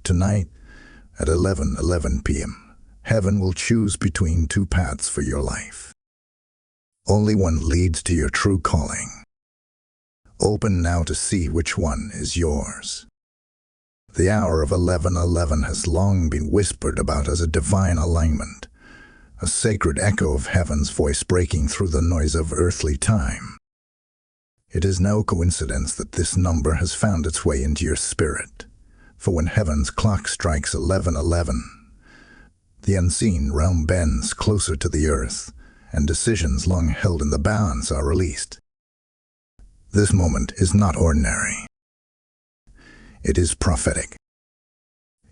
Tonight, at 11:11 p.m., heaven will choose between two paths for your life. Only one leads to your true calling. Open now to see which one is yours. The hour of 11:11 has long been whispered about as a divine alignment, a sacred echo of heaven's voice breaking through the noise of earthly time. It is no coincidence that this number has found its way into your spirit, for when heaven's clock strikes 11:11, the unseen realm bends closer to the earth, and decisions long held in the balance are released. This moment is not ordinary. It is prophetic.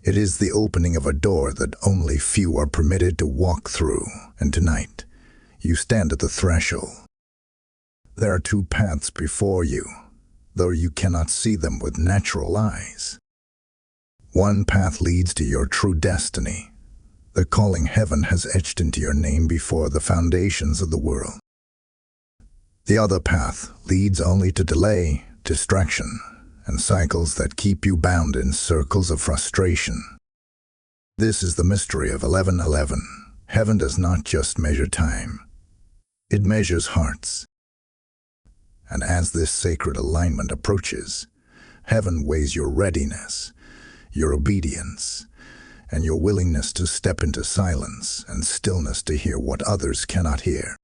It is the opening of a door that only few are permitted to walk through, and tonight, you stand at the threshold. There are two paths before you, though you cannot see them with natural eyes. One path leads to your true destiny, the calling heaven has etched into your name before the foundations of the world. The other path leads only to delay, distraction, and cycles that keep you bound in circles of frustration. This is the mystery of 11:11. Heaven does not just measure time. It measures hearts. And as this sacred alignment approaches, heaven weighs your readiness, your obedience, and your willingness to step into silence and stillness to hear what others cannot hear.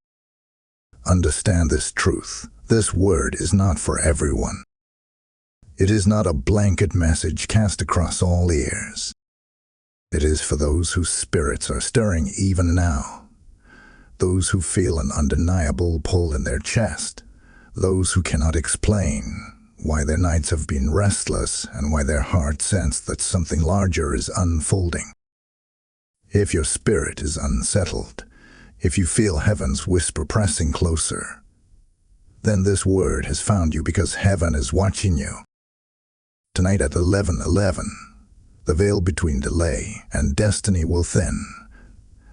Understand this truth. This word is not for everyone. It is not a blanket message cast across all ears. It is for those whose spirits are stirring even now, those who feel an undeniable pull in their chest, those who cannot explain why their nights have been restless and why their hearts sense that something larger is unfolding. If your spirit is unsettled, if you feel heaven's whisper pressing closer, then this word has found you because heaven is watching you. Tonight at 11:11, the veil between delay and destiny will thin,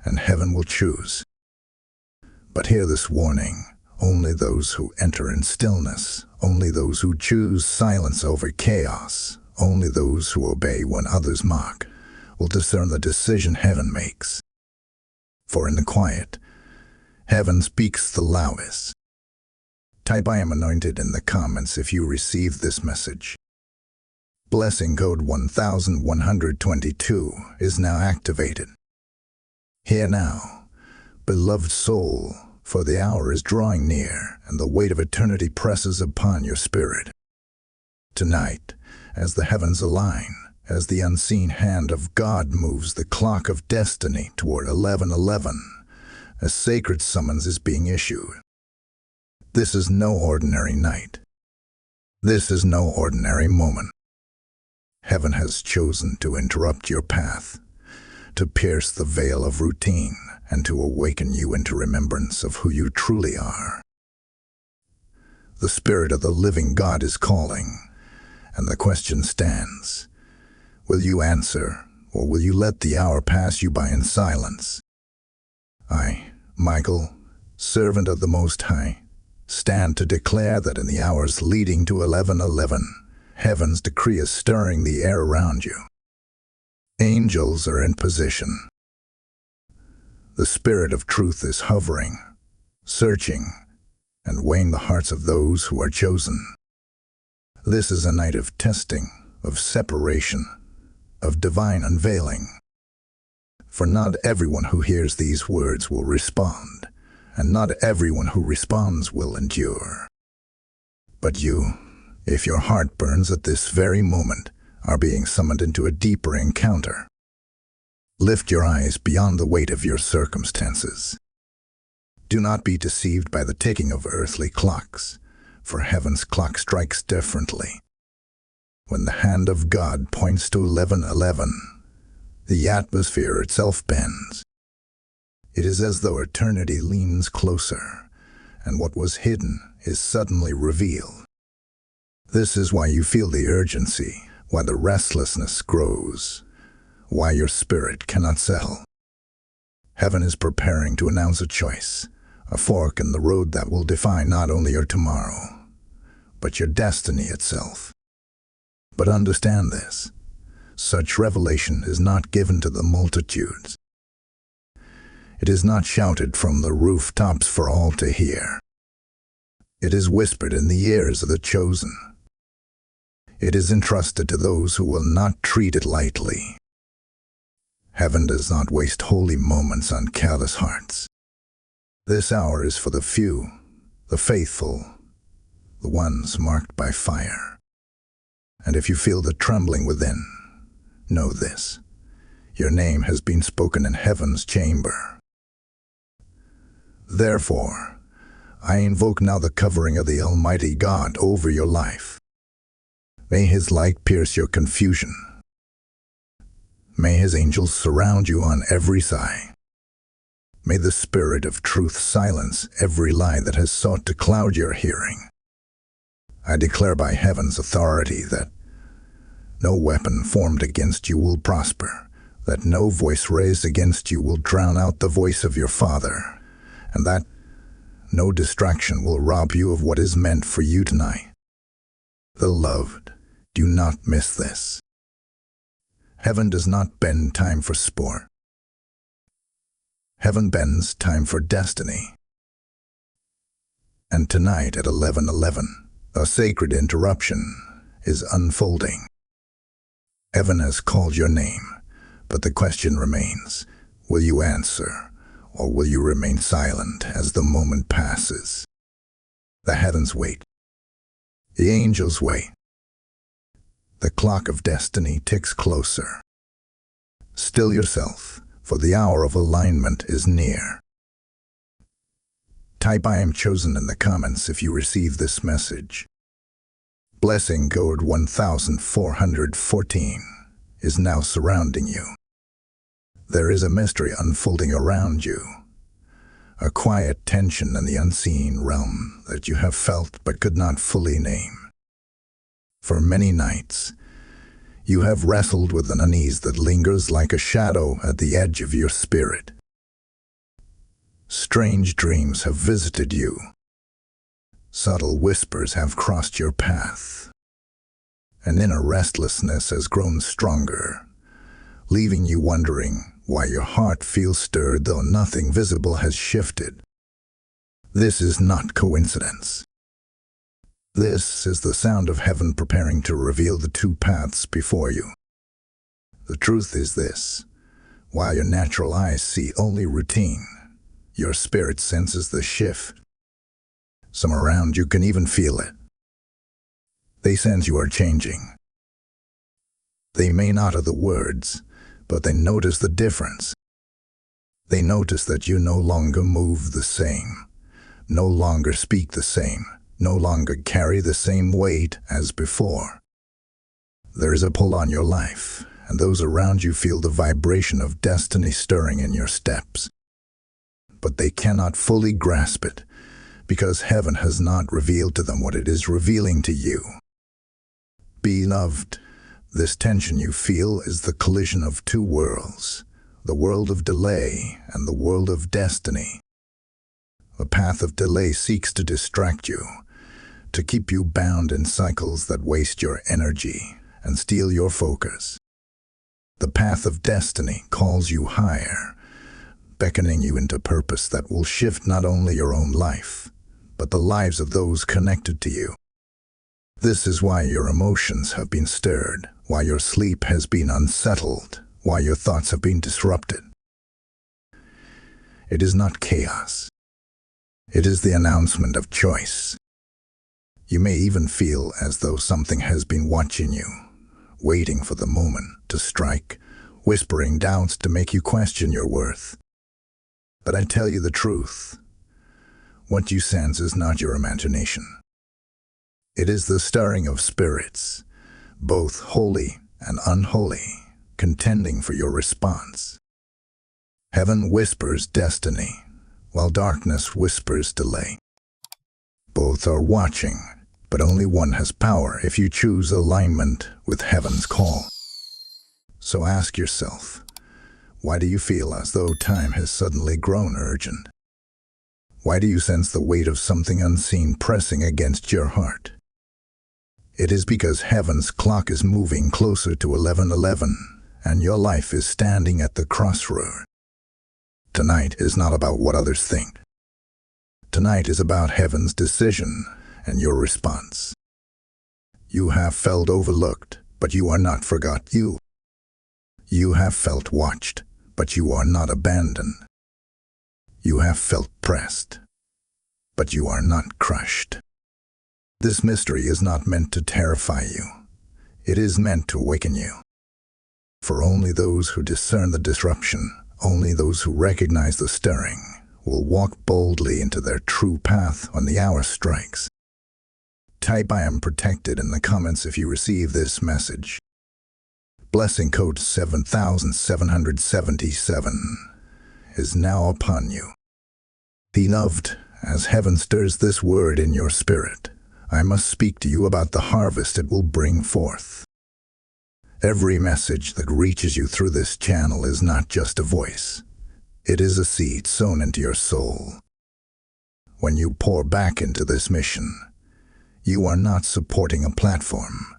and heaven will choose. But hear this warning. Only those who enter in stillness, only those who choose silence over chaos, only those who obey when others mock, will discern the decision heaven makes. For in the quiet, heaven speaks the loudest. Type "I am anointed" in the comments if you receive this message. Blessing code 1122 is now activated. Hear now, beloved soul, for the hour is drawing near, and the weight of eternity presses upon your spirit. Tonight, as the heavens align, as the unseen hand of God moves the clock of destiny toward 11:11, a sacred summons is being issued. This is no ordinary night. This is no ordinary moment. Heaven has chosen to interrupt your path, to pierce the veil of routine, and to awaken you into remembrance of who you truly are. The Spirit of the living God is calling, and the question stands: will you answer, or will you let the hour pass you by in silence? I, Michael, servant of the Most High, stand to declare that in the hours leading to 11:11, heaven's decree is stirring the air around you. Angels are in position. The Spirit of truth is hovering, searching, and weighing the hearts of those who are chosen. This is a night of testing, of separation, of divine unveiling. For not everyone who hears these words will respond, and not everyone who responds will endure. But you, if your heart burns at this very moment, are being summoned into a deeper encounter. Lift your eyes beyond the weight of your circumstances. Do not be deceived by the ticking of earthly clocks, for heaven's clock strikes differently. When the hand of God points to 11:11, the atmosphere itself bends. It is as though eternity leans closer, and what was hidden is suddenly revealed. This is why you feel the urgency, why the restlessness grows, why your spirit cannot settle. Heaven is preparing to announce a choice, a fork in the road that will define not only your tomorrow, but your destiny itself. But understand this, Such revelation is not given to the multitudes. It is not shouted from the rooftops for all to hear. It is whispered in the ears of the chosen. It is entrusted to those who will not treat it lightly. Heaven does not waste holy moments on careless hearts. This hour is for the few, the faithful, the ones marked by fire. And if you feel the trembling within, know this: your name has been spoken in heaven's chamber. Therefore, I invoke now the covering of the Almighty God over your life. May His light pierce your confusion. May His angels surround you on every side. May the Spirit of truth silence every lie that has sought to cloud your hearing. I declare by heaven's authority that no weapon formed against you will prosper, that no voice raised against you will drown out the voice of your Father, and that no distraction will rob you of what is meant for you tonight. Beloved, do not miss this. Heaven does not bend time for sport. Heaven bends time for destiny. And tonight at 11:11, a sacred interruption is unfolding. Heaven has called your name, but the question remains: will you answer, or will you remain silent as the moment passes? The heavens wait. The angels wait. The clock of destiny ticks closer. Still yourself, for the hour of alignment is near. Type "I am chosen" in the comments if you receive this message. Blessing code 1414 is now surrounding you. There is a mystery unfolding around you, a quiet tension in the unseen realm that you have felt but could not fully name. For many nights, you have wrestled with an unease that lingers like a shadow at the edge of your spirit. Strange dreams have visited you. Subtle whispers have crossed your path. An inner restlessness has grown stronger, leaving you wondering why your heart feels stirred though nothing visible has shifted. This is not coincidence. This is the sound of heaven preparing to reveal the two paths before you. The truth is this: while your natural eyes see only routine, your spirit senses the shift. Some around you can even feel it. They sense you are changing. They may not utter the words, but they notice the difference. They notice that you no longer move the same, no longer speak the same, no longer carry the same weight as before. There is a pull on your life, and those around you feel the vibration of destiny stirring in your steps. But they cannot fully grasp it, because heaven has not revealed to them what it is revealing to you. Beloved, this tension you feel is the collision of two worlds, the world of delay and the world of destiny. The path of delay seeks to distract you, to keep you bound in cycles that waste your energy and steal your focus. The path of destiny calls you higher, beckoning you into purpose that will shift not only your own life, but the lives of those connected to you. This is why your emotions have been stirred, why your sleep has been unsettled, why your thoughts have been disrupted. It is not chaos. It is the announcement of choice. You may even feel as though something has been watching you, waiting for the moment to strike, whispering doubts to make you question your worth. But I tell you the truth. What you sense is not your imagination. It is the stirring of spirits, both holy and unholy, contending for your response. Heaven whispers destiny, while darkness whispers delay. Both are watching, but only one has power if you choose alignment with heaven's call. So ask yourself, why do you feel as though time has suddenly grown urgent? Why do you sense the weight of something unseen pressing against your heart? It is because heaven's clock is moving closer to 11:11, and your life is standing at the crossroad. Tonight is not about what others think. Tonight is about heaven's decision and your response. You have felt overlooked, but you are not forgotten. You have felt watched, but you are not abandoned. You have felt pressed, but you are not crushed. This mystery is not meant to terrify you. It is meant to awaken you. For only those who discern the disruption, only those who recognize the stirring, will walk boldly into their true path when the hour strikes. Type "I am protected" in the comments if you receive this message. Blessing code 7777 is now upon you. Beloved, as heaven stirs this word in your spirit, I must speak to you about the harvest it will bring forth. Every message that reaches you through this channel is not just a voice. It is a seed sown into your soul. When you pour back into this mission, you are not supporting a platform.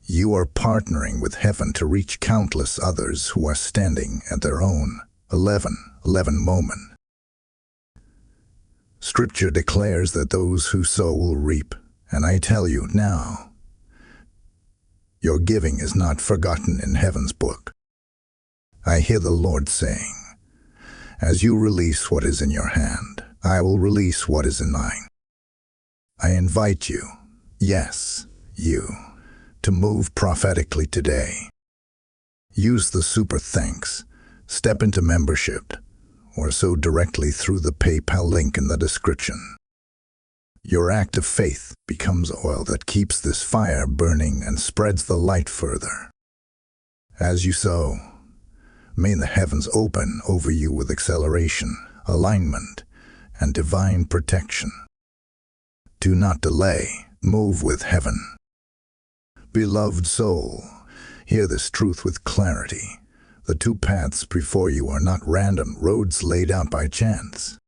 You are partnering with heaven to reach countless others who are standing at their own 11:11 moment. Scripture declares that those who sow will reap, and I tell you now, your giving is not forgotten in heaven's book. I hear the Lord saying, as you release what is in your hand, I will release what is in mine. I invite you, yes, you, to move prophetically today. Use the super thanks, step into membership, or sow directly through the PayPal link in the description. Your act of faith becomes oil that keeps this fire burning and spreads the light further. As you sow, may the heavens open over you with acceleration, alignment, and divine protection. Do not delay, move with heaven. Beloved soul, hear this truth with clarity. The two paths before you are not random roads laid out by chance.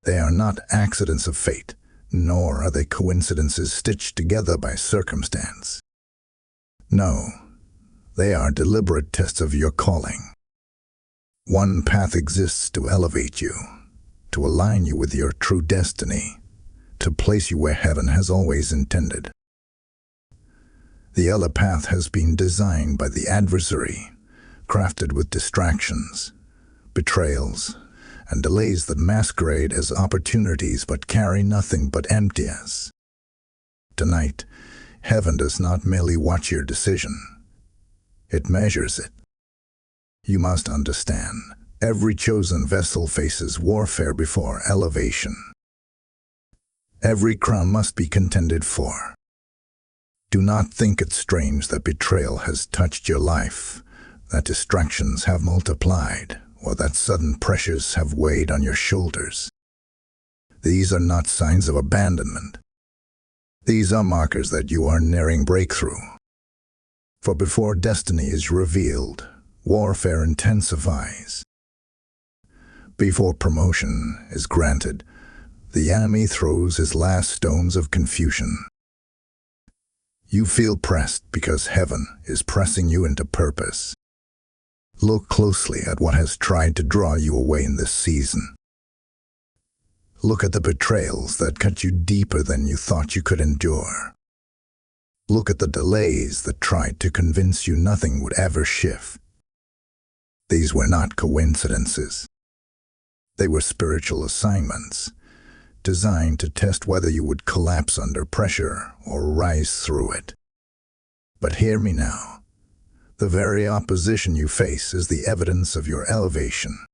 They are not accidents of fate, nor are they coincidences stitched together by circumstance. No, they are deliberate tests of your calling. One path exists to elevate you, to align you with your true destiny, to place you where heaven has always intended. The other path has been designed by the adversary, crafted with distractions, betrayals, and delays that masquerade as opportunities but carry nothing but emptiness. Tonight, heaven does not merely watch your decision. It measures it. You must understand, every chosen vessel faces warfare before elevation. Every crown must be contended for. Do not think it strange that betrayal has touched your life, that distractions have multiplied, or that sudden pressures have weighed on your shoulders. These are not signs of abandonment. These are markers that you are nearing breakthrough. For before destiny is revealed, warfare intensifies. Before promotion is granted, the enemy throws his last stones of confusion. You feel pressed because heaven is pressing you into purpose. Look closely at what has tried to draw you away in this season. Look at the betrayals that cut you deeper than you thought you could endure. Look at the delays that tried to convince you nothing would ever shift. These were not coincidences. They were spiritual assignments, designed to test whether you would collapse under pressure or rise through it. But hear me now. The very opposition you face is the evidence of your elevation.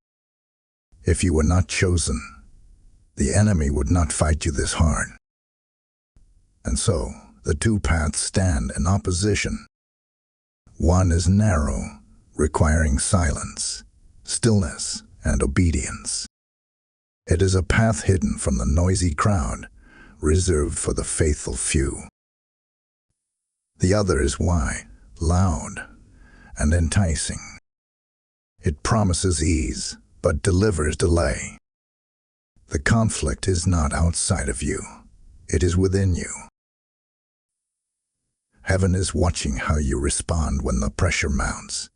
If you were not chosen, the enemy would not fight you this hard. And so, the two paths stand in opposition. One is narrow, requiring silence, stillness, and obedience. It is a path hidden from the noisy crowd, reserved for the faithful few. The other is wide, loud, and enticing. It promises ease, but delivers delay. The conflict is not outside of you. It is within you. Heaven is watching how you respond when the pressure mounts,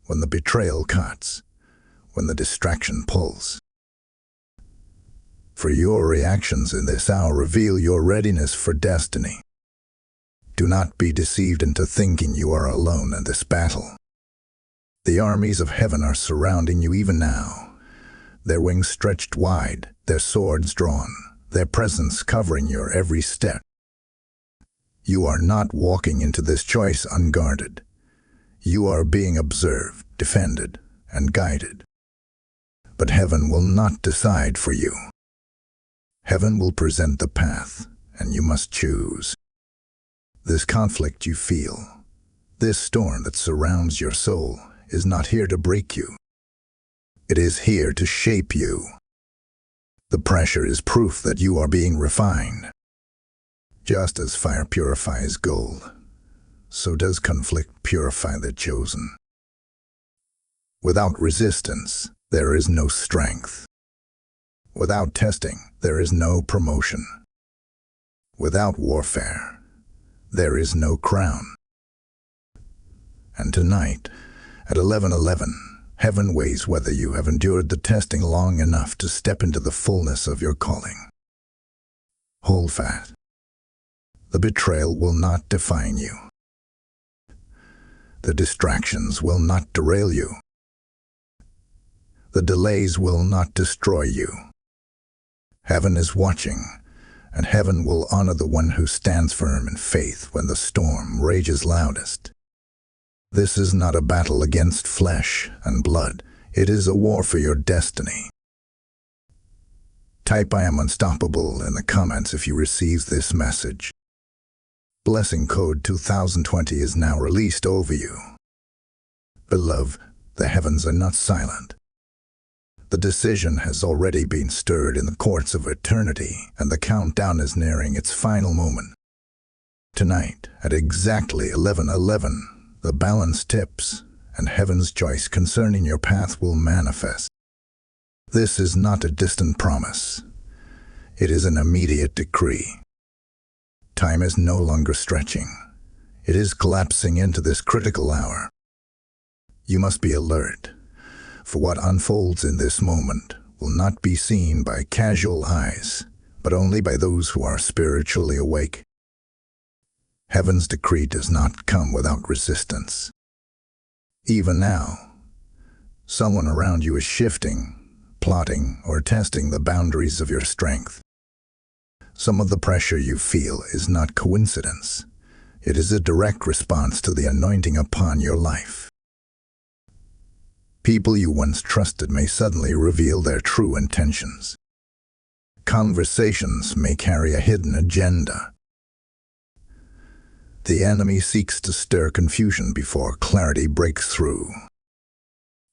when the betrayal cuts, when the distraction pulls. For your reactions in this hour reveal your readiness for destiny. Do not be deceived into thinking you are alone in this battle. The armies of heaven are surrounding you even now, their wings stretched wide, their swords drawn, their presence covering your every step. You are not walking into this choice unguarded. You are being observed, defended, and guided. But heaven will not decide for you. Heaven will present the path, and you must choose. This conflict you feel, this storm that surrounds your soul, is not here to break you. It is here to shape you. The pressure is proof that you are being refined. Just as fire purifies gold, so does conflict purify the chosen. Without resistance, there is no strength. Without testing, there is no promotion. Without warfare, there is no crown. And tonight, at 11:11, heaven weighs whether you have endured the testing long enough to step into the fullness of your calling. Hold fast. The betrayal will not define you. The distractions will not derail you. The delays will not destroy you. Heaven is watching, and heaven will honor the one who stands firm in faith when the storm rages loudest. This is not a battle against flesh and blood. It is a war for your destiny. Type "I am unstoppable" in the comments if you receive this message. Blessing code 2020 is now released over you. Beloved, the heavens are not silent. The decision has already been stirred in the courts of eternity, and the countdown is nearing its final moment. Tonight, at exactly 11:11, the balance tips, and heaven's choice concerning your path will manifest. This is not a distant promise. It is an immediate decree. Time is no longer stretching. It is collapsing into this critical hour. You must be alert, for what unfolds in this moment will not be seen by casual eyes, but only by those who are spiritually awake. Heaven's decree does not come without resistance. Even now, someone around you is shifting, plotting, or testing the boundaries of your strength. Some of the pressure you feel is not coincidence. It is a direct response to the anointing upon your life. People you once trusted may suddenly reveal their true intentions. Conversations may carry a hidden agenda. The enemy seeks to stir confusion before clarity breaks through.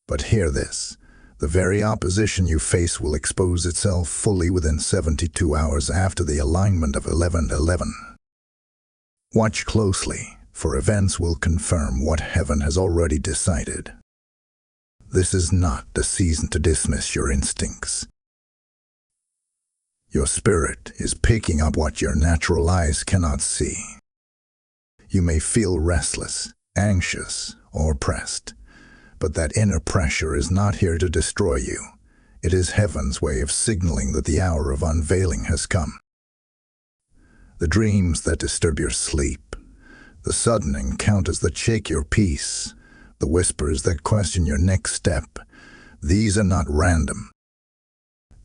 But hear this. The very opposition you face will expose itself fully within 72 hours after the alignment of 11:11. Watch closely, for events will confirm what heaven has already decided. This is not the season to dismiss your instincts. Your spirit is picking up what your natural eyes cannot see. You may feel restless, anxious, or oppressed. But that inner pressure is not here to destroy you. It is heaven's way of signaling that the hour of unveiling has come. The dreams that disturb your sleep, the sudden encounters that shake your peace, the whispers that question your next step, these are not random.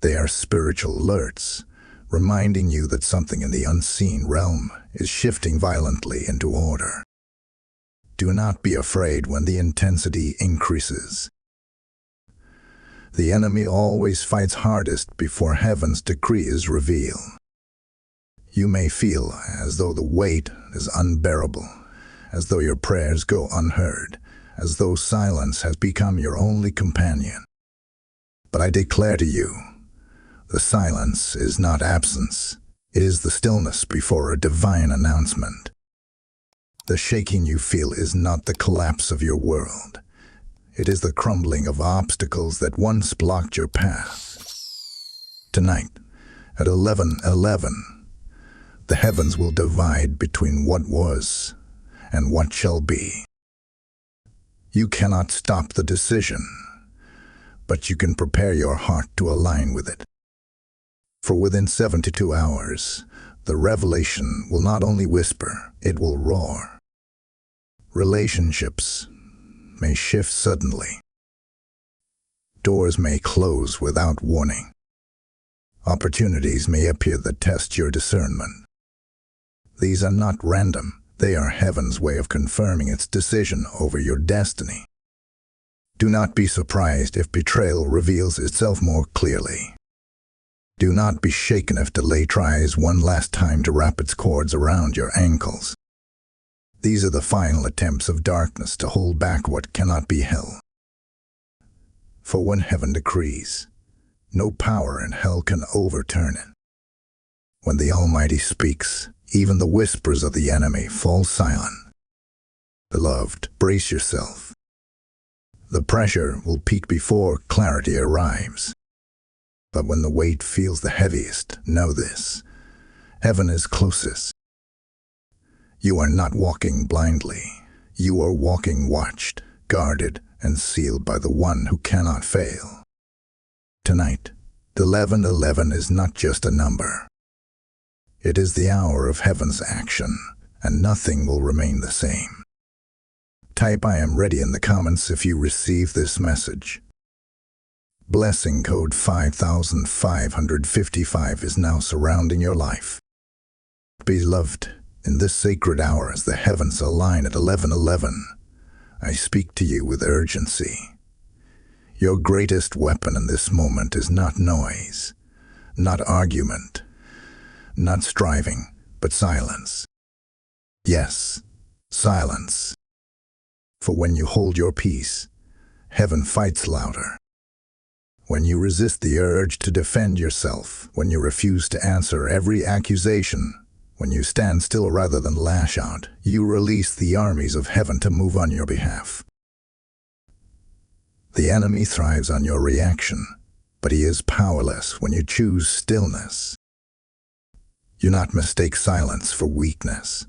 They are spiritual alerts, reminding you that something in the unseen realm is shifting violently into order. Do not be afraid when the intensity increases. The enemy always fights hardest before heaven's decree is revealed. You may feel as though the weight is unbearable, as though your prayers go unheard, as though silence has become your only companion. But I declare to you, the silence is not absence. It is the stillness before a divine announcement. The shaking you feel is not the collapse of your world. It is the crumbling of obstacles that once blocked your path. Tonight, at 11:11, the heavens will divide between what was and what shall be. You cannot stop the decision, but you can prepare your heart to align with it. For within 72 hours, the revelation will not only whisper, it will roar. Relationships may shift suddenly. Doors may close without warning. Opportunities may appear that test your discernment. These are not random. They are heaven's way of confirming its decision over your destiny. Do not be surprised if betrayal reveals itself more clearly. Do not be shaken if delay tries one last time to wrap its cords around your ankles. These are the final attempts of darkness to hold back what cannot be held. For when heaven decrees, no power in hell can overturn it. When the Almighty speaks, even the whispers of the enemy fall silent. Beloved, brace yourself. The pressure will peak before clarity arrives. But when the weight feels the heaviest, know this: heaven is closest. You are not walking blindly. You are walking watched, guarded, and sealed by the one who cannot fail. Tonight, 11:11 is not just a number. It is the hour of heaven's action, and nothing will remain the same. Type "I am ready" in the comments if you receive this message. Blessing code 5555 is now surrounding your life. Beloved, in this sacred hour as the heavens align at 11:11, I speak to you with urgency. Your greatest weapon in this moment is not noise, not argument, not striving, but silence. Yes, silence. For when you hold your peace, heaven fights louder. When you resist the urge to defend yourself, when you refuse to answer every accusation, when you stand still rather than lash out, you release the armies of heaven to move on your behalf. The enemy thrives on your reaction, but he is powerless when you choose stillness. Do not mistake silence for weakness.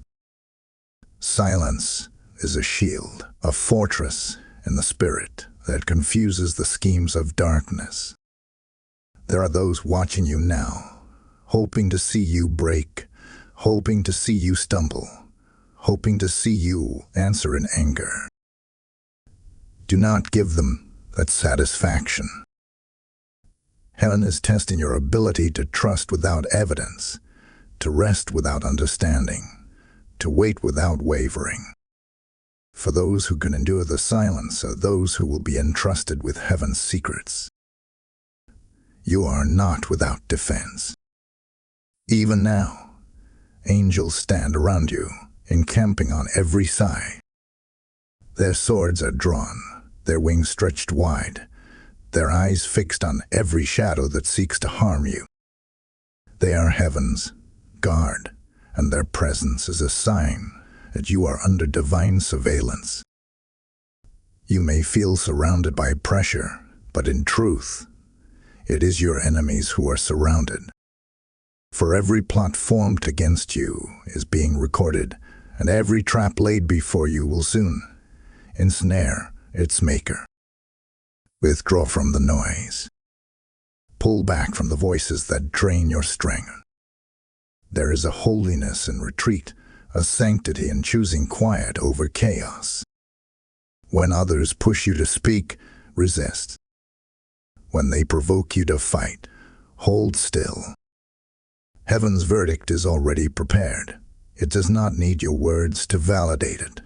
Silence is a shield, a fortress in the spirit that confuses the schemes of darkness. There are those watching you now, hoping to see you break, hoping to see you stumble, hoping to see you answer in anger. Do not give them that satisfaction. Heaven is testing your ability to trust without evidence, to rest without understanding, to wait without wavering. For those who can endure the silence are those who will be entrusted with heaven's secrets. You are not without defense. Even now, angels stand around you, encamping on every side. Their swords are drawn, their wings stretched wide, their eyes fixed on every shadow that seeks to harm you. They are heaven's guard, and their presence is a sign that you are under divine surveillance. You may feel surrounded by pressure, but in truth, it is your enemies who are surrounded. For every plot formed against you is being recorded, and every trap laid before you will soon ensnare its maker. Withdraw from the noise. Pull back from the voices that drain your strength. There is a holiness in retreat, a sanctity in choosing quiet over chaos. When others push you to speak, resist. When they provoke you to fight, hold still. Heaven's verdict is already prepared. It does not need your words to validate it.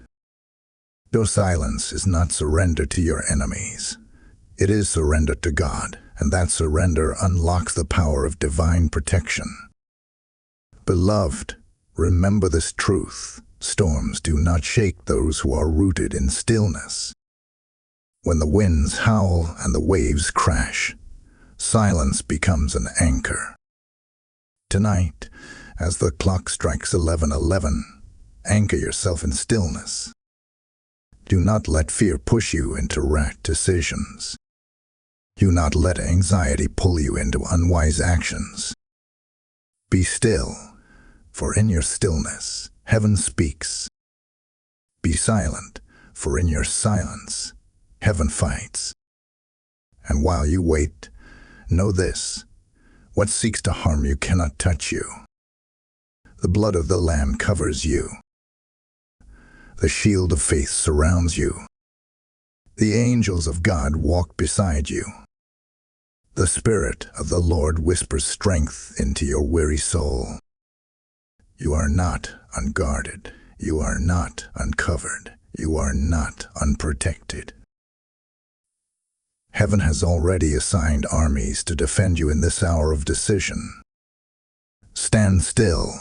Your silence is not surrender to your enemies. It is surrender to God, and that surrender unlocks the power of divine protection. Beloved, remember this truth: storms do not shake those who are rooted in stillness. When the winds howl and the waves crash, silence becomes an anchor. Tonight, as the clock strikes 11:11, anchor yourself in stillness. Do not let fear push you into rash decisions. Do not let anxiety pull you into unwise actions. Be still, for in your stillness, heaven speaks. Be silent, for in your silence, heaven fights. And while you wait, know this: what seeks to harm you cannot touch you. The blood of the Lamb covers you. The shield of faith surrounds you. The angels of God walk beside you. The Spirit of the Lord whispers strength into your weary soul. You are not unguarded. You are not uncovered. You are not unprotected. Heaven has already assigned armies to defend you in this hour of decision. Stand still,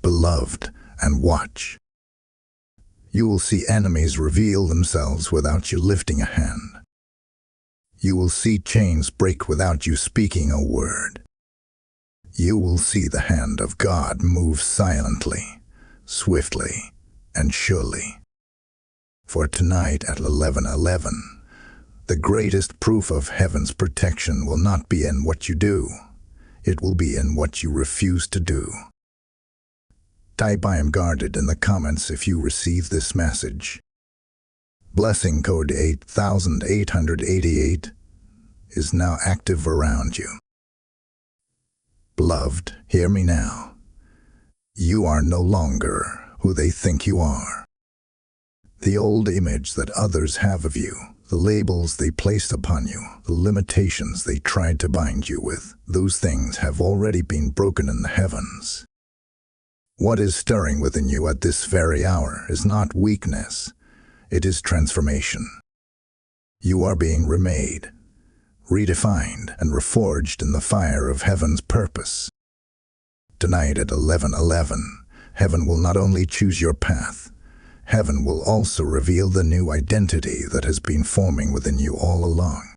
beloved, and watch. You will see enemies reveal themselves without you lifting a hand. You will see chains break without you speaking a word. You will see the hand of God move silently, swiftly, and surely. For tonight at 11:11, the greatest proof of heaven's protection will not be in what you do. It will be in what you refuse to do. Type "I am guarded" in the comments if you receive this message. Blessing code 8888 is now active around you. Beloved, hear me now. You are no longer who they think you are. The old image that others have of you, the labels they placed upon you, the limitations they tried to bind you with, those things have already been broken in the heavens. What is stirring within you at this very hour is not weakness, it is transformation. You are being remade, redefined, and reforged in the fire of heaven's purpose. Tonight at 11:11, heaven will not only choose your path, heaven will also reveal the new identity that has been forming within you all along.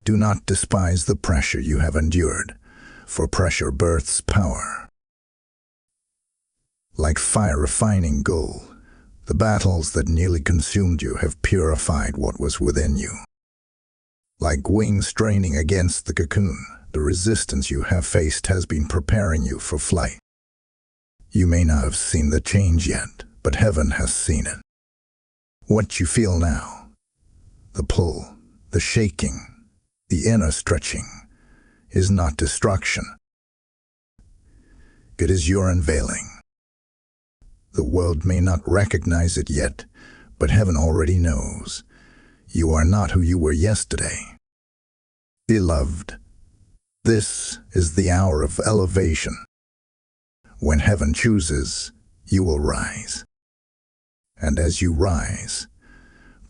Do not despise the pressure you have endured, for pressure births power. Like fire refining gold, the battles that nearly consumed you have purified what was within you. Like wings straining against the cocoon, the resistance you have faced has been preparing you for flight. You may not have seen the change yet, but heaven has seen it. What you feel now, the pull, the shaking, the inner stretching, is not destruction. It is your unveiling. The world may not recognize it yet, but heaven already knows. You are not who you were yesterday. Beloved, this is the hour of elevation. When heaven chooses, you will rise. And as you rise,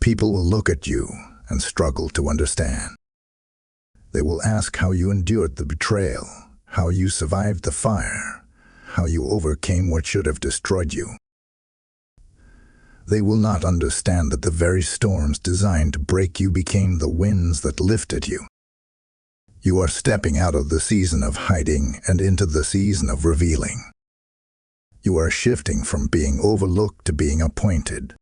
people will look at you and struggle to understand. They will ask how you endured the betrayal, how you survived the fire, how you overcame what should have destroyed you. They will not understand that the very storms designed to break you became the winds that lifted you. You are stepping out of the season of hiding and into the season of revealing. You are shifting from being overlooked to being appointed.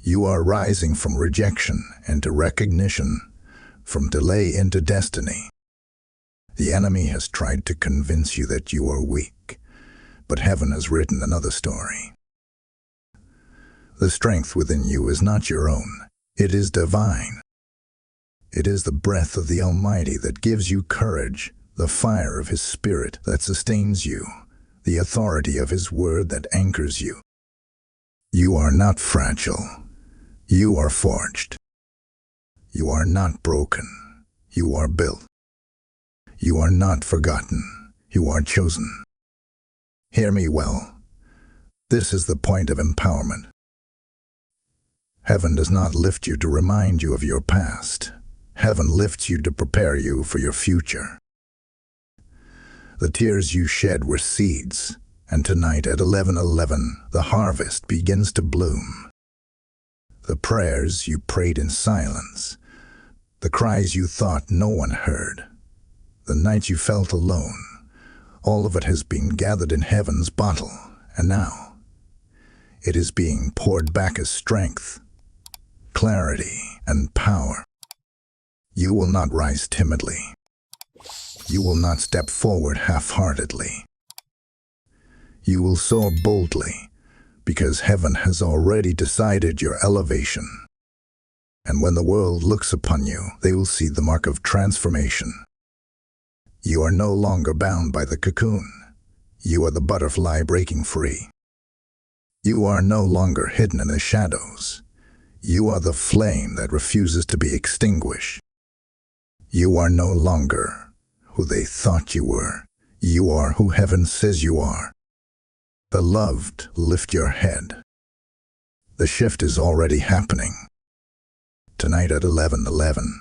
You are rising from rejection into recognition, from delay into destiny. The enemy has tried to convince you that you are weak, but heaven has written another story. The strength within you is not your own, it is divine. It is the breath of the Almighty that gives you courage, the fire of His Spirit that sustains you, the authority of His Word that anchors you. You are not fragile. You are forged. You are not broken. You are built. You are not forgotten. You are chosen. Hear me well. This is the point of empowerment. Heaven does not lift you to remind you of your past. Heaven lifts you to prepare you for your future. The tears you shed were seeds, and tonight at 11:11, the harvest begins to bloom. The prayers you prayed in silence, the cries you thought no one heard, the nights you felt alone, all of it has been gathered in heaven's bottle, and now it is being poured back as strength, clarity, and power. You will not rise timidly. You will not step forward half-heartedly. You will soar boldly, because heaven has already decided your elevation. And when the world looks upon you, they will see the mark of transformation. You are no longer bound by the cocoon. You are the butterfly breaking free. You are no longer hidden in the shadows. You are the flame that refuses to be extinguished. You are no longer who they thought you were. You are who heaven says you are. Beloved, lift your head. The shift is already happening. Tonight at 11:11,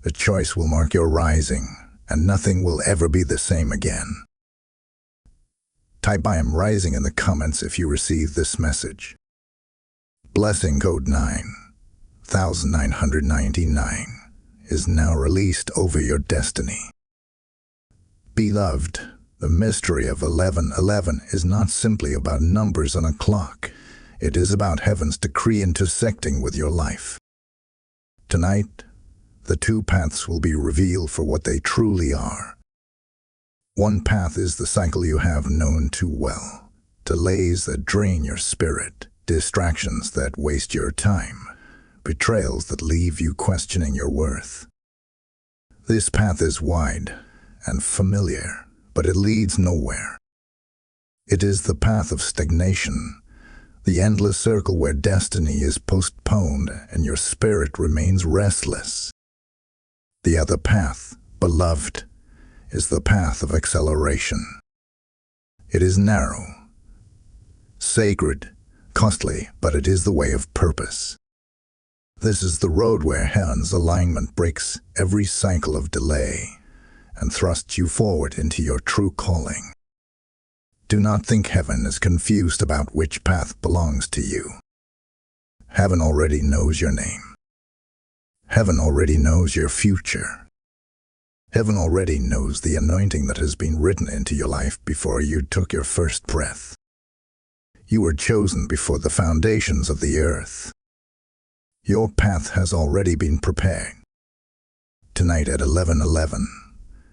the choice will mark your rising, and nothing will ever be the same again. Type "I am rising" in the comments if you receive this message. Blessing code 9999 is now released over your destiny. Beloved, the mystery of 11:11 is not simply about numbers on a clock. It is about heaven's decree intersecting with your life. Tonight, the two paths will be revealed for what they truly are. One path is the cycle you have known too well. Delays that drain your spirit, distractions that waste your time, betrayals that leave you questioning your worth. This path is wide and familiar, but it leads nowhere. It is the path of stagnation, the endless circle where destiny is postponed and your spirit remains restless. The other path, beloved, is the path of acceleration. It is narrow, sacred, costly, but it is the way of purpose. This is the road where heaven's alignment breaks every cycle of delay and thrusts you forward into your true calling. Do not think heaven is confused about which path belongs to you. Heaven already knows your name. Heaven already knows your future. Heaven already knows the anointing that has been written into your life before you took your first breath. You were chosen before the foundations of the earth. Your path has already been prepared. Tonight at 11:11,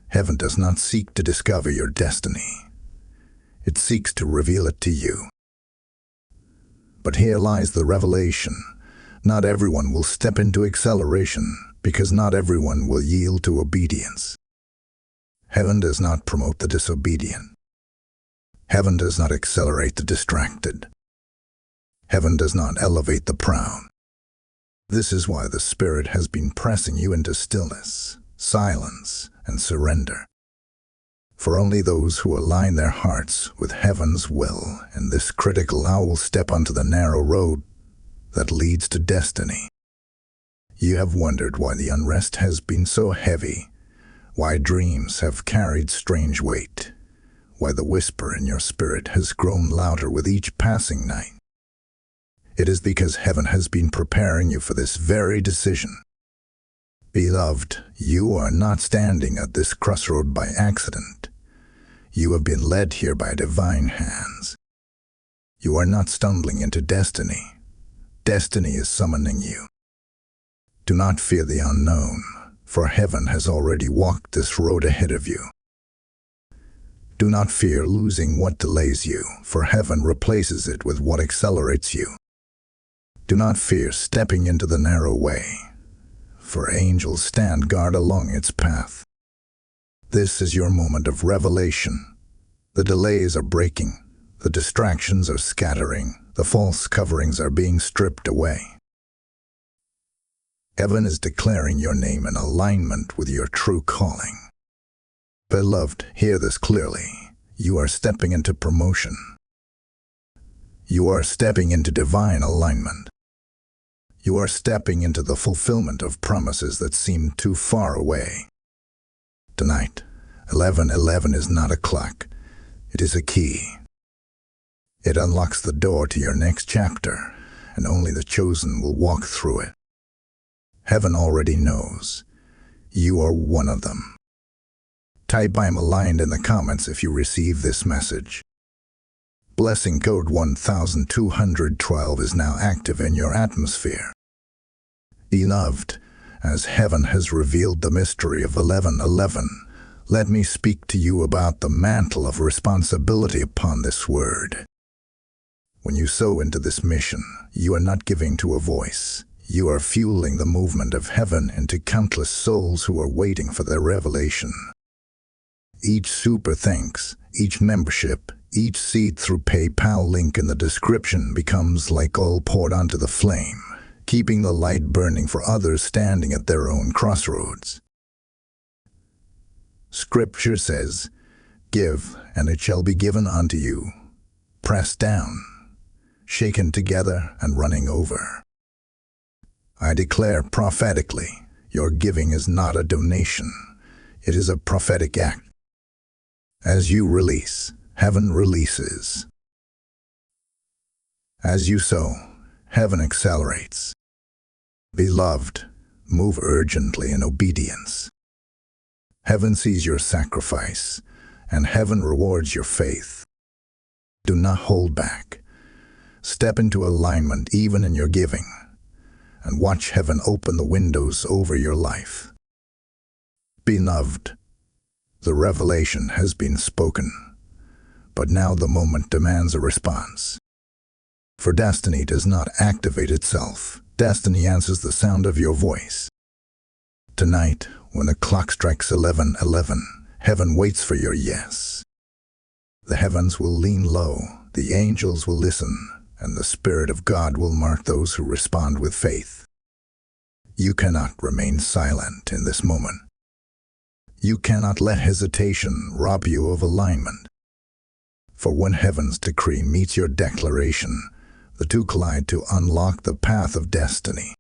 heaven does not seek to discover your destiny. It seeks to reveal it to you. But here lies the revelation. Not everyone will step into acceleration, because not everyone will yield to obedience. Heaven does not promote the disobedient. Heaven does not accelerate the distracted. Heaven does not elevate the proud. This is why the Spirit has been pressing you into stillness, silence, and surrender. For only those who align their hearts with heaven's will in this critical hour will step onto the narrow road that leads to destiny. You have wondered why the unrest has been so heavy, why dreams have carried strange weight, why the whisper in your spirit has grown louder with each passing night. It is because heaven has been preparing you for this very decision. Beloved, you are not standing at this crossroad by accident. You have been led here by divine hands. You are not stumbling into destiny. Destiny is summoning you. Do not fear the unknown, for heaven has already walked this road ahead of you. Do not fear losing what delays you, for heaven replaces it with what accelerates you. Do not fear stepping into the narrow way, for angels stand guard along its path. This is your moment of revelation. The delays are breaking, the distractions are scattering, the false coverings are being stripped away. Heaven is declaring your name in alignment with your true calling. Beloved, hear this clearly. You are stepping into promotion. You are stepping into divine alignment. You are stepping into the fulfillment of promises that seem too far away. Tonight, 11:11 is not a clock. It is a key. It unlocks the door to your next chapter, and only the chosen will walk through it. Heaven already knows. You are one of them. Type "I am aligned" in the comments if you receive this message. Blessing code 1212 is now active in your atmosphere. Beloved, as heaven has revealed the mystery of 11:11, let me speak to you about the mantle of responsibility upon this word. When you sow into this mission, you are not giving to a voice. You are fueling the movement of heaven into countless souls who are waiting for their revelation. Each super thanks, each membership, each seed through PayPal link in the description becomes like oil poured onto the flame, keeping the light burning for others standing at their own crossroads. Scripture says, "Give, and it shall be given unto you, pressed down, shaken together, and running over." I declare prophetically, your giving is not a donation. It is a prophetic act. As you release, heaven releases. As you sow, heaven accelerates. Beloved, move urgently in obedience. Heaven sees your sacrifice, and heaven rewards your faith. Do not hold back. Step into alignment even in your giving, and watch heaven open the windows over your life. Beloved, the revelation has been spoken, but now the moment demands a response. For destiny does not activate itself. Destiny answers the sound of your voice. Tonight, when the clock strikes 11:11, heaven waits for your yes. The heavens will lean low, the angels will listen, and the Spirit of God will mark those who respond with faith. You cannot remain silent in this moment. You cannot let hesitation rob you of alignment. For when heaven's decree meets your declaration, the two collide to unlock the path of destiny.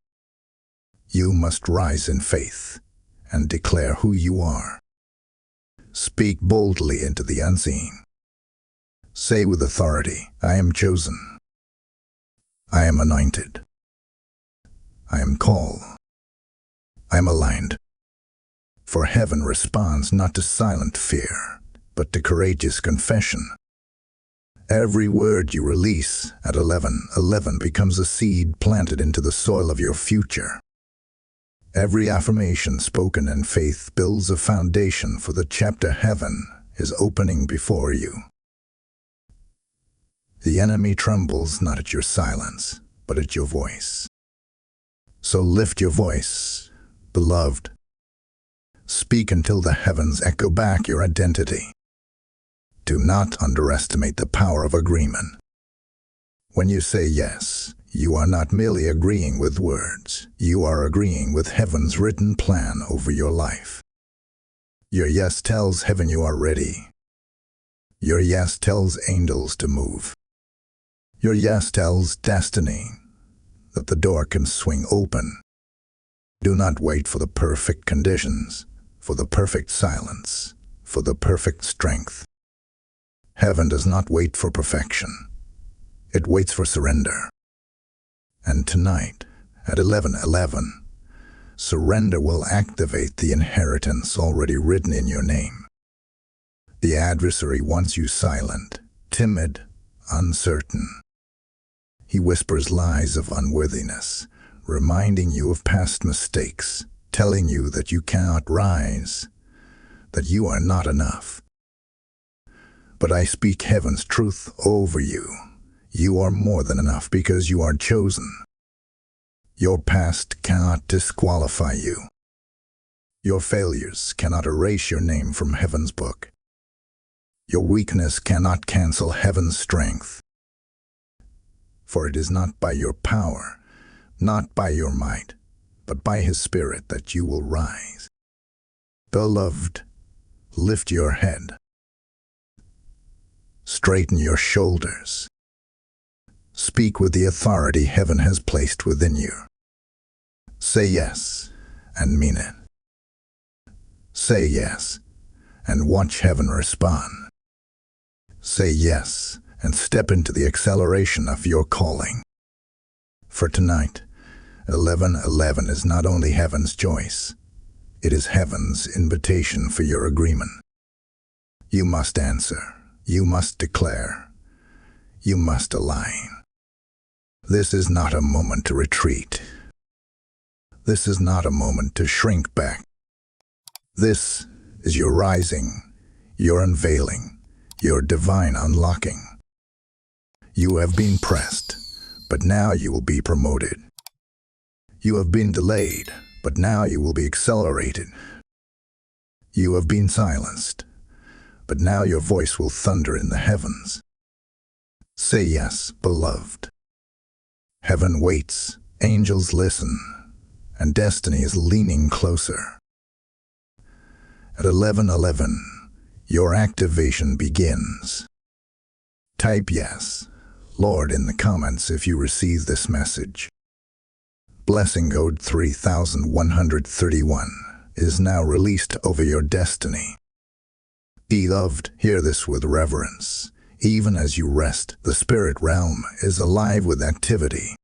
You must rise in faith and declare who you are. Speak boldly into the unseen. Say with authority, "I am chosen. I am anointed. I am called. I am aligned." For heaven responds not to silent fear, but to courageous confession. Every word you release at 11:11 becomes a seed planted into the soil of your future. Every affirmation spoken in faith builds a foundation for the chapter heaven is opening before you. The enemy trembles not at your silence, but at your voice. So lift your voice, beloved. Speak until the heavens echo back your identity. Do not underestimate the power of agreement. When you say yes, you are not merely agreeing with words. You are agreeing with heaven's written plan over your life. Your yes tells heaven you are ready. Your yes tells angels to move. Your yes tells destiny that the door can swing open. Do not wait for the perfect conditions, for the perfect silence, for the perfect strength. Heaven does not wait for perfection. It waits for surrender. And tonight, at 11:11, surrender will activate the inheritance already written in your name. The adversary wants you silent, timid, uncertain. He whispers lies of unworthiness, reminding you of past mistakes, telling you that you cannot rise, that you are not enough. But I speak heaven's truth over you. You are more than enough because you are chosen. Your past cannot disqualify you. Your failures cannot erase your name from heaven's book. Your weakness cannot cancel heaven's strength. For it is not by your power, not by your might, but by His Spirit that you will rise. Beloved, lift your head. Straighten your shoulders. Speak with the authority heaven has placed within you. Say yes and mean it. Say yes and watch heaven respond. Say yes and step into the acceleration of your calling. For tonight, 11:11 is not only heaven's choice, it is heaven's invitation for your agreement. You must answer, you must declare, you must align. This is not a moment to retreat. This is not a moment to shrink back. This is your rising, your unveiling, your divine unlocking. You have been pressed, but now you will be promoted. You have been delayed, but now you will be accelerated. You have been silenced, but now your voice will thunder in the heavens. Say yes, beloved. Heaven waits, angels listen, and destiny is leaning closer. At 11:11, your activation begins. Type yes, Lord, in the comments if you receive this message. Blessing code 3131 is now released over your destiny. Beloved, hear this with reverence. Even as you rest, the spirit realm is alive with activity.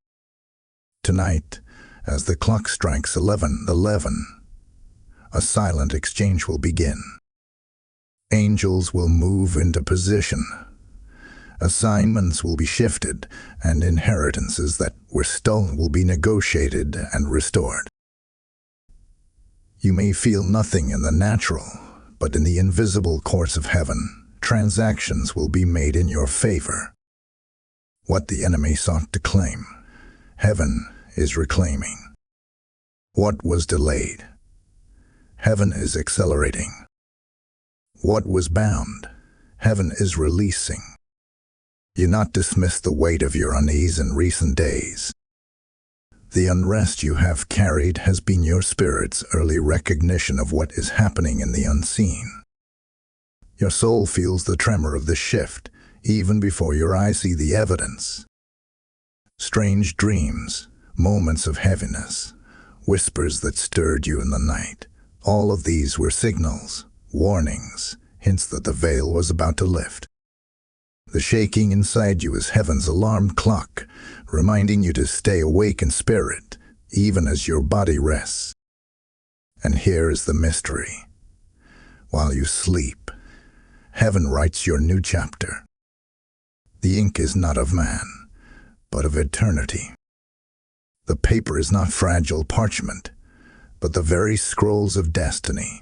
Tonight, as the clock strikes 11:11, a silent exchange will begin. Angels will move into position. Assignments will be shifted, and inheritances that were stolen will be negotiated and restored. You may feel nothing in the natural, but in the invisible courts of heaven, transactions will be made in your favor. What the enemy sought to claim, heaven is reclaiming. What was delayed, heaven is accelerating. What was bound, heaven is releasing. You not dismiss the weight of your unease in recent days. The unrest you have carried has been your spirit's early recognition of what is happening in the unseen. Your soul feels the tremor of the shift, even before your eyes see the evidence. Strange dreams, moments of heaviness, whispers that stirred you in the night, all of these were signals, warnings, hints that the veil was about to lift. The shaking inside you is heaven's alarm clock, reminding you to stay awake in spirit, even as your body rests. And here is the mystery. While you sleep, heaven writes your new chapter. The ink is not of man, but of eternity. The paper is not fragile parchment, but the very scrolls of destiny.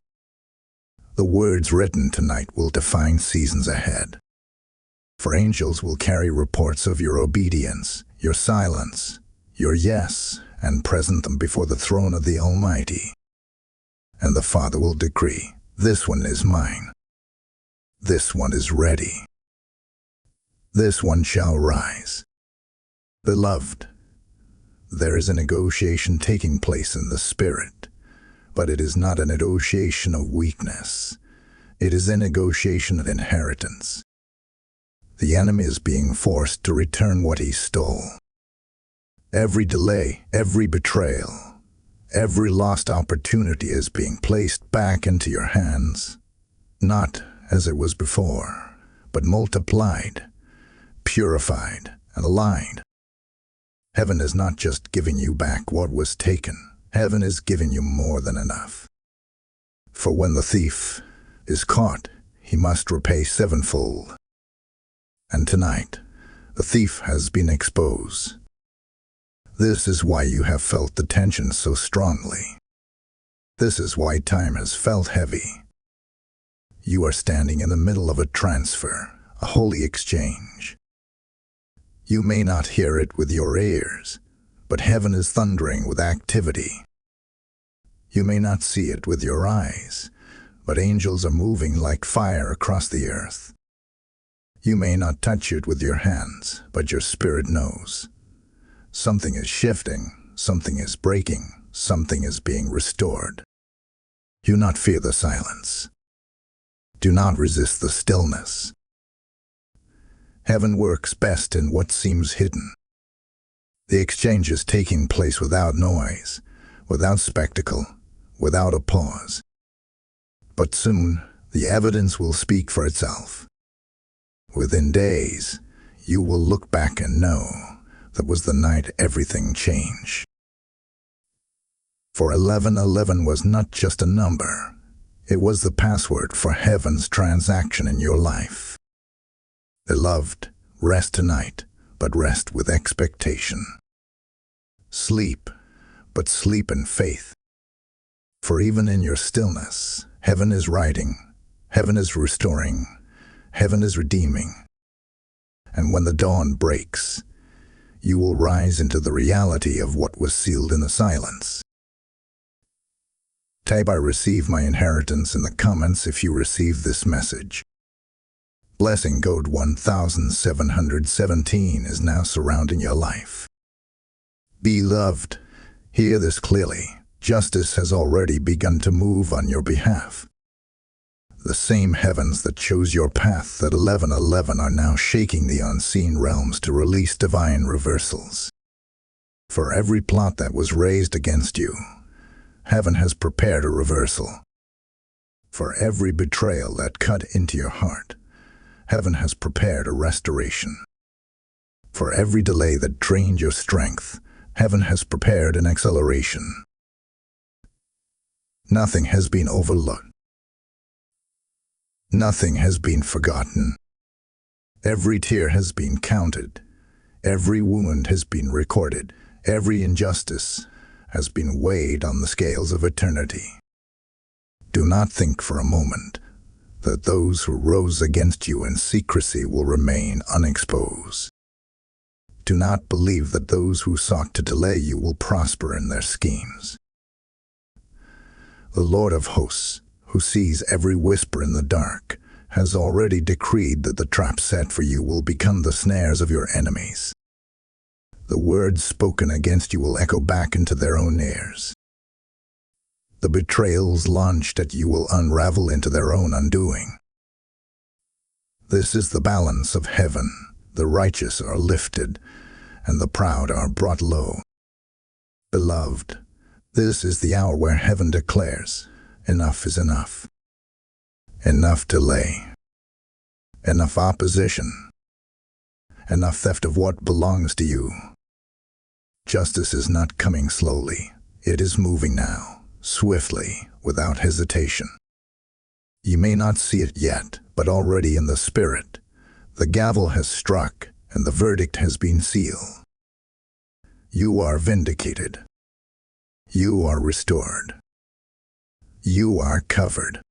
The words written tonight will define seasons ahead. For angels will carry reports of your obedience, your silence, your yes, and present them before the throne of the Almighty. And the Father will decree, this one is mine. This one is ready. This one shall rise. Beloved, there is a negotiation taking place in the Spirit, but it is not a negotiation of weakness. It is a negotiation of inheritance. The enemy is being forced to return what he stole. Every delay, every betrayal, every lost opportunity is being placed back into your hands, not as it was before, but multiplied, purified, and aligned. Heaven is not just giving you back what was taken. Heaven is giving you more than enough. For when the thief is caught, he must repay sevenfold. And tonight, the thief has been exposed. This is why you have felt the tension so strongly. This is why time has felt heavy. You are standing in the middle of a transfer, a holy exchange. You may not hear it with your ears, but heaven is thundering with activity. You may not see it with your eyes, but angels are moving like fire across the earth. You may not touch it with your hands, but your spirit knows. Something is shifting, something is breaking, something is being restored. Do not fear the silence. Do not resist the stillness. Heaven works best in what seems hidden. The exchange is taking place without noise, without spectacle, without a pause. But soon, the evidence will speak for itself. Within days, you will look back and know that was the night everything changed. For 11:11 was not just a number. It was the password for heaven's transaction in your life. Beloved, rest tonight, but rest with expectation. Sleep, but sleep in faith. For even in your stillness, heaven is writing, heaven is restoring, heaven is redeeming. And when the dawn breaks, you will rise into the reality of what was sealed in the silence. Type "I receive my inheritance" in the comments if you receive this message. Blessing code 1717 is now surrounding your life. Beloved, hear this clearly. Justice has already begun to move on your behalf. The same heavens that chose your path at 11:11 are now shaking the unseen realms to release divine reversals. For every plot that was raised against you, heaven has prepared a reversal. For every betrayal that cut into your heart, heaven has prepared a restoration. For every delay that drained your strength, heaven has prepared an acceleration. Nothing has been overlooked. Nothing has been forgotten. Every tear has been counted. Every wound has been recorded. Every injustice has been weighed on the scales of eternity. Do not think for a moment that those who rose against you in secrecy will remain unexposed. Do not believe that those who sought to delay you will prosper in their schemes. The Lord of hosts, who sees every whisper in the dark, has already decreed that the trap set for you will become the snares of your enemies. The words spoken against you will echo back into their own ears. The betrayals launched at you will unravel into their own undoing. This is the balance of heaven. The righteous are lifted, and the proud are brought low. Beloved, this is the hour where heaven declares, enough is enough. Enough delay. Enough opposition. Enough theft of what belongs to you. Justice is not coming slowly. It is moving now, swiftly, without hesitation. You may not see it yet, but already in the spirit, the gavel has struck and the verdict has been sealed. You are vindicated. You are restored. You are covered.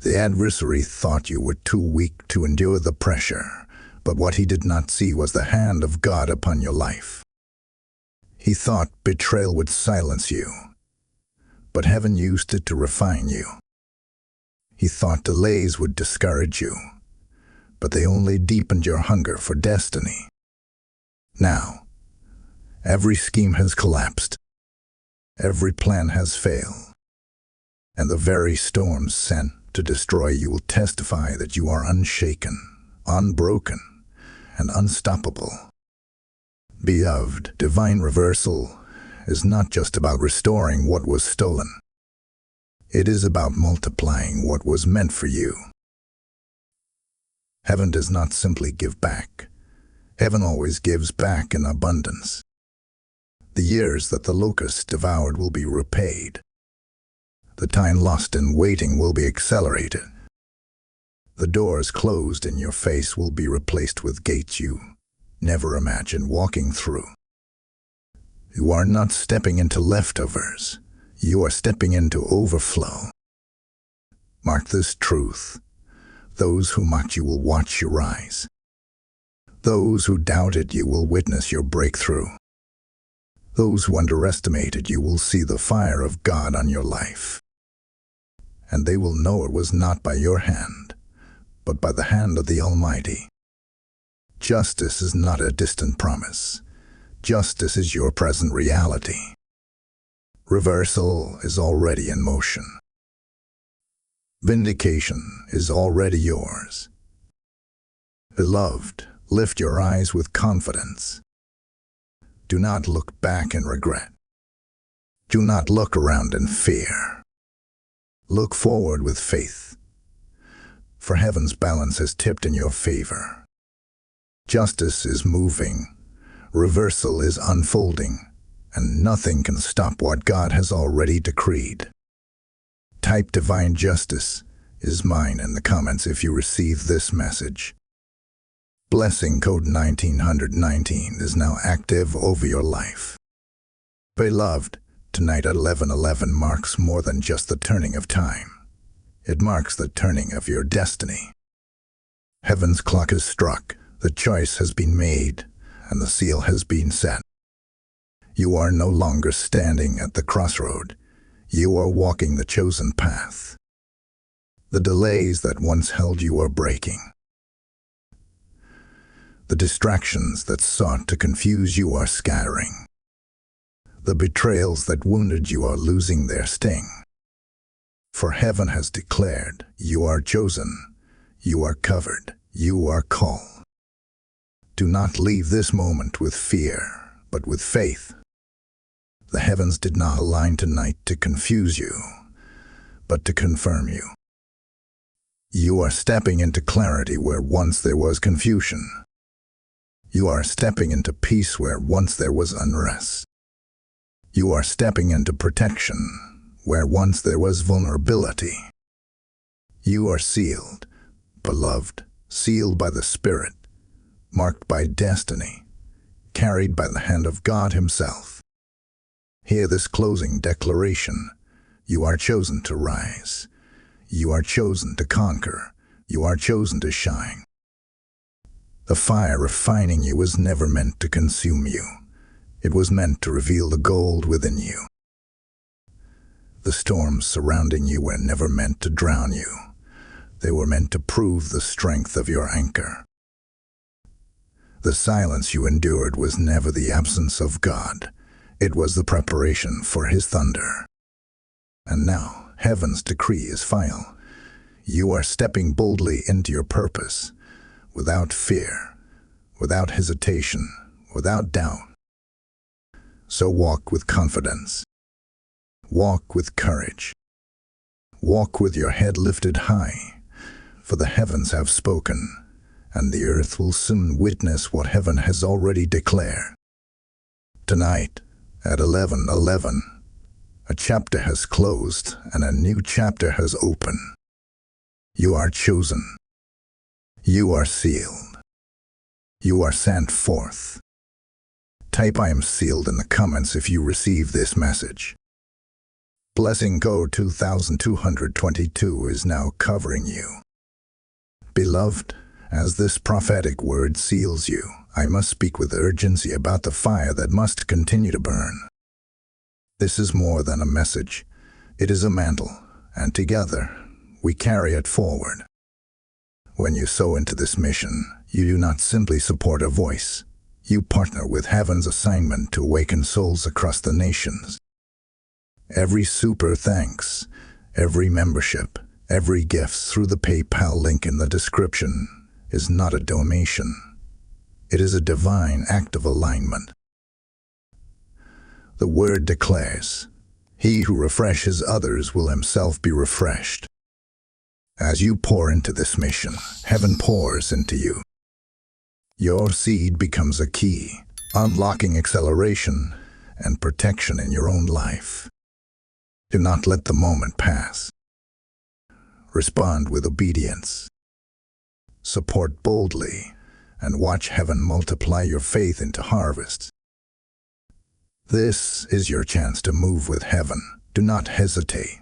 The adversary thought you were too weak to endure the pressure, but what he did not see was the hand of God upon your life. He thought betrayal would silence you, but heaven used it to refine you. He thought delays would discourage you, but they only deepened your hunger for destiny. Now, every scheme has collapsed. Every plan has failed. And the very storms sent to destroy you will testify that you are unshaken, unbroken, and unstoppable. Beloved, divine reversal is not just about restoring what was stolen. It is about multiplying what was meant for you. Heaven does not simply give back. Heaven always gives back in abundance. The years that the locust devoured will be repaid. The time lost in waiting will be accelerated. The doors closed in your face will be replaced with gates you never imagined walking through. You are not stepping into leftovers. You are stepping into overflow. Mark this truth. Those who mocked you will watch you rise. Those who doubted you will witness your breakthrough. Those who underestimated you will see the fire of God on your life. And they will know it was not by your hand, but by the hand of the Almighty. Justice is not a distant promise. Justice is your present reality. Reversal is already in motion. Vindication is already yours. Beloved, lift your eyes with confidence. Do not look back in regret. Do not look around in fear. Look forward with faith, for heaven's balance has tipped in your favor. Justice is moving, reversal is unfolding, and nothing can stop what God has already decreed. Type "Divine Justice is mine" in the comments if you receive this message. Blessing code 1919 is now active over your life. Beloved, tonight at 11:11 marks more than just the turning of time. It marks the turning of your destiny. Heaven's clock is struck. The choice has been made, and the seal has been set. You are no longer standing at the crossroad. You are walking the chosen path. The delays that once held you are breaking. The distractions that sought to confuse you are scattering. The betrayals that wounded you are losing their sting. For heaven has declared, you are chosen, you are covered, you are called. Do not leave this moment with fear, but with faith. The heavens did not align tonight to confuse you, but to confirm you. You are stepping into clarity where once there was confusion. You are stepping into peace where once there was unrest. You are stepping into protection where once there was vulnerability. You are sealed, beloved, sealed by the Spirit, marked by destiny, carried by the hand of God Himself. Hear this closing declaration. You are chosen to rise. You are chosen to conquer. You are chosen to shine. The fire refining you was never meant to consume you. It was meant to reveal the gold within you. The storms surrounding you were never meant to drown you. They were meant to prove the strength of your anchor. The silence you endured was never the absence of God. It was the preparation for His thunder. And now, heaven's decree is final. You are stepping boldly into your purpose, without fear, without hesitation, without doubt. So walk with confidence. Walk with courage. Walk with your head lifted high, for the heavens have spoken, and the earth will soon witness what heaven has already declared. Tonight, at 11:11, a chapter has closed and a new chapter has opened. You are chosen. You are sealed. You are sent forth. Type "I am sealed" in the comments if you receive this message. Blessing Code 2222 is now covering you. Beloved, as this prophetic word seals you, I must speak with urgency about the fire that must continue to burn. This is more than a message. It is a mantle, and together, we carry it forward. When you sow into this mission, you do not simply support a voice. You partner with heaven's assignment to awaken souls across the nations. Every super thanks, every membership, every gift through the PayPal link in the description is not a donation. It is a divine act of alignment. The word declares, "He who refreshes others will himself be refreshed." As you pour into this mission, heaven pours into you. Your seed becomes a key, unlocking acceleration and protection in your own life. Do not let the moment pass. Respond with obedience. Support boldly, and watch heaven multiply your faith into harvest. This is your chance to move with heaven. Do not hesitate.